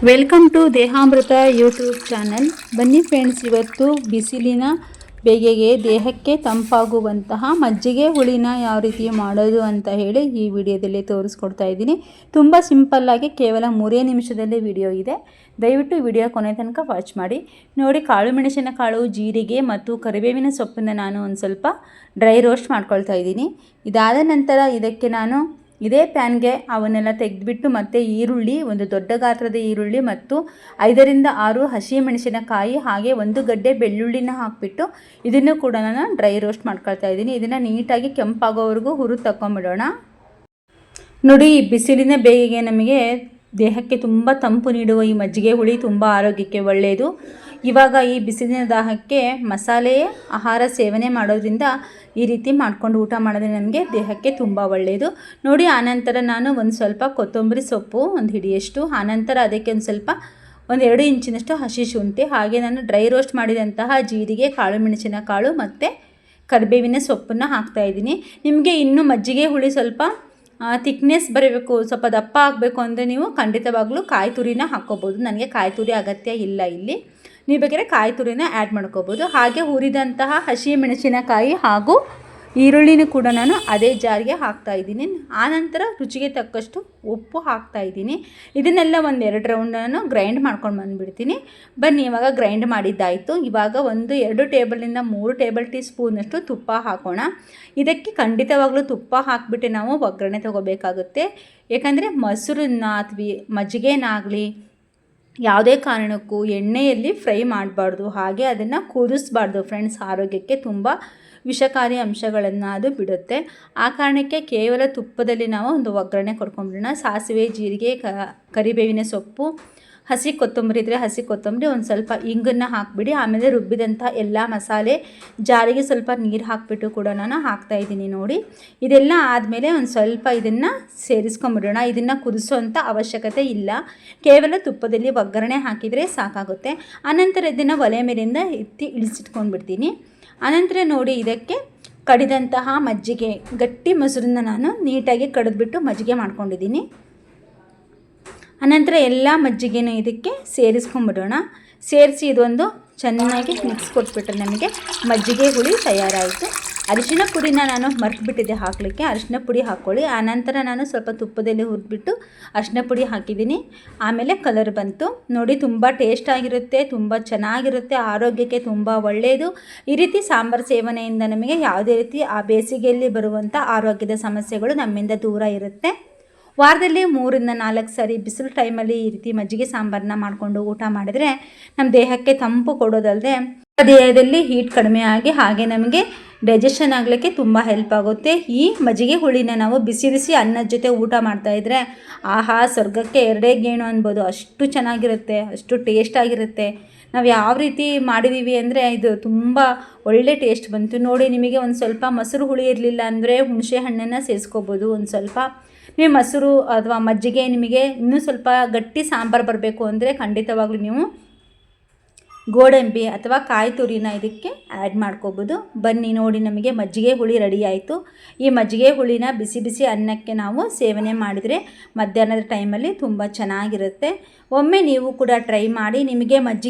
Welcome to Dehamrita YouTube channel. ಬನ್ನಿ friends, ಇವತ್ತು ಬಿಸಿಲಿನ ಬೇಗೆಗೆ ದೇಹಕ್ಕೆ ತಂಪಾಗುವಂತಹ ಮಜ್ಜಿಗೆ ಹುಳಿನ ಯಾವ ರೀತಿ ಮಾಡೋದು ಅಂತ ಹೇಳಿ ಈ ವಿಡಿಯೋದಲ್ಲಿ ತೋರಿಸ್ಕೊಡ್ತಾ ಇದ್ದೀನಿ. ತುಂಬ ಸಿಂಪಲ್ಲಾಗಿ ಕೇವಲ 3 ನಿಮಿಷದಲ್ಲಿ ವಿಡಿಯೋ ಇದೆ. ದಯವಿಟ್ಟು ವಿಡಿಯೋ ಕೊನೆ ತನಕ ವಾಚ್ ಮಾಡಿ. ನೋಡಿ, ಕಾಳು ಮೆಣಸಿನಕಾಳು, ಜೀರಿಗೆ ಮತ್ತು ಕರಿಬೇವಿನ ಸೊಪ್ಪನ್ನು ನಾನು ಒಂದು ಸ್ವಲ್ಪ ಡ್ರೈ ರೋಸ್ಟ್ ಮಾಡ್ಕೊಳ್ತಾ ಇದ್ದೀನಿ. ಇದಾದ ನಂತರ ಇದಕ್ಕೆ ನಾನು ಇದೇ ಪ್ಯಾನ್ಗೆ ಅವನ್ನೆಲ್ಲ ತೆಗೆದುಬಿಟ್ಟು ಮತ್ತು ಈರುಳ್ಳಿ, ಒಂದು ದೊಡ್ಡ ಗಾತ್ರದ ಈರುಳ್ಳಿ ಮತ್ತು 5 ರಿಂದ 6 ಹಸಿ ಮೆಣಸಿನಕಾಯಿ, ಹಾಗೆ 1 ಗಡ್ಡೆ ಬೆಳ್ಳುಳ್ಳಿನ ಹಾಕಿಬಿಟ್ಟು ಇದನ್ನು ಕೂಡ ನಾನು ಡ್ರೈ ರೋಸ್ಟ್ ಮಾಡ್ಕೊಳ್ತಾ ಇದ್ದೀನಿ. ಇದನ್ನು ನೀಟಾಗಿ ಕೆಂಪಾಗೋವರೆಗೂ ಹುರಿದು ತಗೊಂಬಿಡೋಣ. ನೋಡಿ, ಈ ಬಿಸಿಲಿನ ಬೇಗೆಗೆ ನಮಗೆ ದೇಹಕ್ಕೆ ತುಂಬ ತಂಪು ನೀಡುವ ಈ ಮಜ್ಜಿಗೆ ಹುಳಿ ತುಂಬ ಆರೋಗ್ಯಕ್ಕೆ ಒಳ್ಳೆಯದು. ಇವಾಗ ಈ ಬಿಸಿಲಿನ ದಾಹಕ್ಕೆ ಮಸಾಲೆ ಆಹಾರ ಸೇವನೆ ಮಾಡೋದ್ರಿಂದ ಈ ರೀತಿ ಮಾಡ್ಕೊಂಡು ಊಟ ಮಾಡಿದ್ರೆ ನಮಗೆ ದೇಹಕ್ಕೆ ತುಂಬ ಒಳ್ಳೆಯದು. ನೋಡಿ, ಆನಂತರ ನಾನು ಒಂದು ಸ್ವಲ್ಪ ಕೊತ್ತಂಬರಿ ಸೊಪ್ಪು, ಒಂದು ಹಿಡಿಯಷ್ಟು, ಆನಂತರ ಅದಕ್ಕೆ ಒಂದು ಸ್ವಲ್ಪ 2 ಇಂಚಿನಷ್ಟು ಹಸಿ ಶುಂಠಿ, ಹಾಗೆ ನಾನು ಡ್ರೈ ರೋಸ್ಟ್ ಮಾಡಿದಂತಹ ಜೀರಿಗೆ, ಕಾಳು ಮೆಣಸಿನಕಾಳು ಮತ್ತು ಕರಿಬೇವಿನ ಸೊಪ್ಪನ್ನು ಹಾಕ್ತಾಯಿದ್ದೀನಿ. ನಿಮಗೆ ಇನ್ನೂ ಮಜ್ಜಿಗೆ ಹುಳಿ ಸ್ವಲ್ಪ ಥಿಕ್ನೆಸ್ ಬರಬೇಕು, ಸ್ವಲ್ಪ ದಪ್ಪ ಆಗಬೇಕು ಅಂದರೆ ನೀವು ಖಂಡಿತವಾಗ್ಲೂ ಕಾಯಿ ತುರಿನ ಹಾಕ್ಕೋಬೋದು. ನನಗೆ ಕಾಯಿ ತುರಿ ಅಗತ್ಯ ಇಲ್ಲ ಇಲ್ಲಿ. ನೀವು ಬೇಕಾದ್ರೆ ಕಾಯಿ ತುರಿನ ಆ್ಯಡ್ ಮಾಡ್ಕೋಬೋದು. ಹಾಗೆ ಹುರಿದಂತಹ ಹಸಿ ಮೆಣಸಿನಕಾಯಿ ಹಾಗೂ ಈರುಳ್ಳಿನೂ ಕೂಡ ನಾನು ಅದೇ ಜಾರಿಗೆ ಹಾಕ್ತಾಯಿದ್ದೀನಿ. ಆನಂತರ ರುಚಿಗೆ ತಕ್ಕಷ್ಟು ಉಪ್ಪು ಹಾಕ್ತಾಯಿದ್ದೀನಿ. ಇದನ್ನೆಲ್ಲ 1-2 ರೌಂಡ್ ನಾನು ಗ್ರೈಂಡ್ ಮಾಡ್ಕೊಂಡು ಬಂದುಬಿಡ್ತೀನಿ. ಬನ್ನಿ, ಇವಾಗ ಗ್ರೈಂಡ್ ಮಾಡಿದ್ದಾಯಿತು. ಇವಾಗ 1-2 ಟೇಬಲಿಂದ 3 ಟೇಬಲ್ ಟೀ ಸ್ಪೂನಷ್ಟು ತುಪ್ಪ ಹಾಕೋಣ. ಇದಕ್ಕೆ ಖಂಡಿತವಾಗ್ಲೂ ತುಪ್ಪ ಹಾಕಿಬಿಟ್ಟು ನಾವು ಒಗ್ಗರಣೆ ತೊಗೋಬೇಕಾಗುತ್ತೆ. ಏಕೆಂದರೆ ಮೊಸರನ್ನ ಅಥವಾ ಮಜ್ಜಿಗೆನಾಗಲಿ ಯಾವುದೇ ಕಾರಣಕ್ಕೂ ಎಣ್ಣೆಯಲ್ಲಿ ಫ್ರೈ ಮಾಡಬಾರ್ದು, ಹಾಗೆ ಅದನ್ನು ಕುದಿಸ್ಬಾರ್ದು ಫ್ರೆಂಡ್ಸ್. ಆರೋಗ್ಯಕ್ಕೆ ತುಂಬ ವಿಷಕಾರಿ ಅಂಶಗಳನ್ನು ಅದು ಬಿಡುತ್ತೆ. ಆ ಕಾರಣಕ್ಕೆ ಕೇವಲ ತುಪ್ಪದಲ್ಲಿ ನಾವು ಒಂದು ಒಗ್ಗರಣೆ ಕೊಡ್ಕೊಂಬಿಡೋಣ. ಸಾಸಿವೆ, ಜೀರಿಗೆ, ಕರಿಬೇವಿನ ಸೊಪ್ಪು, ಹಸಿ ಕೊತ್ತಂಬರಿ ಇದ್ದರೆ ಹಸಿ ಕೊತ್ತಂಬರಿ, ಒಂದು ಸ್ವಲ್ಪ ಇಂಗನ್ನು ಹಾಕಿಬಿಡಿ. ಆಮೇಲೆ ರುಬ್ಬಿದಂಥ ಎಲ್ಲ ಮಸಾಲೆ ಜಾರಿಗೆ ಸ್ವಲ್ಪ ನೀರು ಹಾಕಿಬಿಟ್ಟು ಕೂಡ ನಾನು ಹಾಕ್ತಾಯಿದ್ದೀನಿ. ನೋಡಿ, ಇದೆಲ್ಲ ಆದಮೇಲೆ ಒಂದು ಸ್ವಲ್ಪ ಇದನ್ನು ಸೇರಿಸ್ಕೊಂಬಿಡೋಣ. ಇದನ್ನು ಕುದಿಸೋಂಥ ಅವಶ್ಯಕತೆ ಇಲ್ಲ, ಕೇವಲ ತುಪ್ಪದಲ್ಲಿ ಒಗ್ಗರಣೆ ಹಾಕಿದರೆ ಸಾಕಾಗುತ್ತೆ. ಆನಂತರ ಇದನ್ನು ಒಲೆ ಮೇಲಿಂದ ಎತ್ತಿ ಇಳಿಸಿಟ್ಕೊಂಡ್ಬಿಡ್ತೀನಿ. ಆನಂತರ ನೋಡಿ, ಇದಕ್ಕೆ ಕಡಿದಂತಹ ಮಜ್ಜಿಗೆ, ಗಟ್ಟಿ ಮೊಸರನ್ನ ನಾನು ನೀಟಾಗಿ ಕಡಿದ್ಬಿಟ್ಟು ಮಜ್ಜಿಗೆ ಮಾಡ್ಕೊಂಡಿದ್ದೀನಿ. ಅನಂತರ ಎಲ್ಲ ಮಜ್ಜಿಗೆನೂ ಇದಕ್ಕೆ ಸೇರಿಸ್ಕೊಂಬಿಡೋಣ. ಸೇರಿಸಿ ಇದೊಂದು ಚೆನ್ನಾಗಿ ಮಿಕ್ಸ್ ಕೊಟ್ಬಿಟ್ರೆ ನಮಗೆ ಮಜ್ಜಿಗೆ ಹುಳಿ ತಯಾರಾಯಿತು. ಅರಿಶಿನ ಪುಡಿನ ನಾನು ಮರೆತುಬಿಟ್ಟಿದ್ದೆ ಹಾಕಲಿಕ್ಕೆ, ಅರಿಶಿನ ಪುಡಿ ಹಾಕ್ಕೊಳ್ಳಿ. ಆನಂತರ ನಾನು ಸ್ವಲ್ಪ ತುಪ್ಪದಲ್ಲಿ ಹುರಿದ್ಬಿಟ್ಟು ಅರಿಶಿನ ಪುಡಿ ಹಾಕಿದ್ದೀನಿ. ಆಮೇಲೆ ಕಲರ್ ಬಂತು. ನೋಡಿ, ತುಂಬ ಟೇಸ್ಟ್ ಆಗಿರುತ್ತೆ, ತುಂಬ ಚೆನ್ನಾಗಿರುತ್ತೆ, ಆರೋಗ್ಯಕ್ಕೆ ತುಂಬ ಒಳ್ಳೆಯದು. ಈ ರೀತಿ ಸಾಂಬಾರು ಸೇವನೆಯಿಂದ ನಮಗೆ ಯಾವುದೇ ರೀತಿ ಆ ಬೇಸಿಗೆಯಲ್ಲಿ ಬರುವಂಥ ಆರೋಗ್ಯದ ಸಮಸ್ಯೆಗಳು ನಮ್ಮಿಂದ ದೂರ ಇರುತ್ತೆ. ವಾರದಲ್ಲಿ 3-4 ಸಾರಿ ಬಿಸಿಲು ಟೈಮಲ್ಲಿ ಈ ರೀತಿ ಮಜ್ಜಿಗೆ ಸಾಂಬಾರನ್ನ ಮಾಡಿಕೊಂಡು ಊಟ ಮಾಡಿದರೆ ನಮ್ಮ ದೇಹಕ್ಕೆ ತಂಪು ಕೊಡೋದಲ್ಲದೆ ದೇಹದಲ್ಲಿ ಹೀಟ್ ಕಡಿಮೆ ಆಗಿ ಹಾಗೆ ನಮಗೆ ಡೈಜೆಷನ್ ಆಗಲಿಕ್ಕೆ ತುಂಬ ಹೆಲ್ಪ್ ಆಗುತ್ತೆ. ಈ ಮಜ್ಜಿಗೆ ಹುಳಿನ ನಾವು ಬಿಸಿ ಬಿಸಿ ಅನ್ನದ ಜೊತೆ ಊಟ ಮಾಡ್ತಾಯಿದ್ರೆ ಆಹಾ, ಸ್ವರ್ಗಕ್ಕೆ 2 ಗೇಣು ಅನ್ಬೋದು. ಅಷ್ಟು ಚೆನ್ನಾಗಿರುತ್ತೆ, ಅಷ್ಟು ಟೇಸ್ಟ್ ಆಗಿರುತ್ತೆ. ನಾವು ಯಾವ ರೀತಿ ಮಾಡಿದ್ದೀವಿ ಅಂದರೆ ಇದು ತುಂಬ ಒಳ್ಳೆ ಟೇಸ್ಟ್ ಬಂತು. ನೋಡಿ, ನಿಮಗೆ ಒಂದು ಸ್ವಲ್ಪ ಮೊಸರು ಹುಳಿ ಇರಲಿಲ್ಲ ಅಂದರೆ ಹುಣಸೆ ಹಣ್ಣನ್ನು ಸೇರಿಸ್ಕೋಬೋದು. ಒಂದು ಸ್ವಲ್ಪ ನೀವು ಮೊಸರು ಅಥವಾ ಮಜ್ಜಿಗೆ, ನಿಮಗೆ ಇನ್ನೂ ಸ್ವಲ್ಪ ಗಟ್ಟಿ ಸಾಂಬಾರು ಬರಬೇಕು ಅಂದರೆ ಖಂಡಿತವಾಗ್ಲೂ ನೀವು ಗೋಡಂಬಿ ಅಥವಾ ಕಾಯಿ ತುರಿನ ಇದಕ್ಕೆ ಆ್ಯಡ್ ಮಾಡ್ಕೋಬೋದು. ಬನ್ನಿ, ನೋಡಿ, ನಮಗೆ ಮಜ್ಜಿಗೆ ಹುಳಿ ರೆಡಿ ಆಯಿತು. ಈ ಮಜ್ಜಿಗೆ ಹುಳಿನ ಬಿಸಿ ಬಿಸಿ ಅನ್ನಕ್ಕೆ ನಾವು ಸೇವನೆ ಮಾಡಿದರೆ ಮಧ್ಯಾಹ್ನದ ಟೈಮಲ್ಲಿ ತುಂಬ ಚೆನ್ನಾಗಿರುತ್ತೆ. ಒಮ್ಮೆ ನೀವು ಕೂಡ ಟ್ರೈ ಮಾಡಿ. ನಿಮಗೆ ಮಜ್ಜಿಗೆ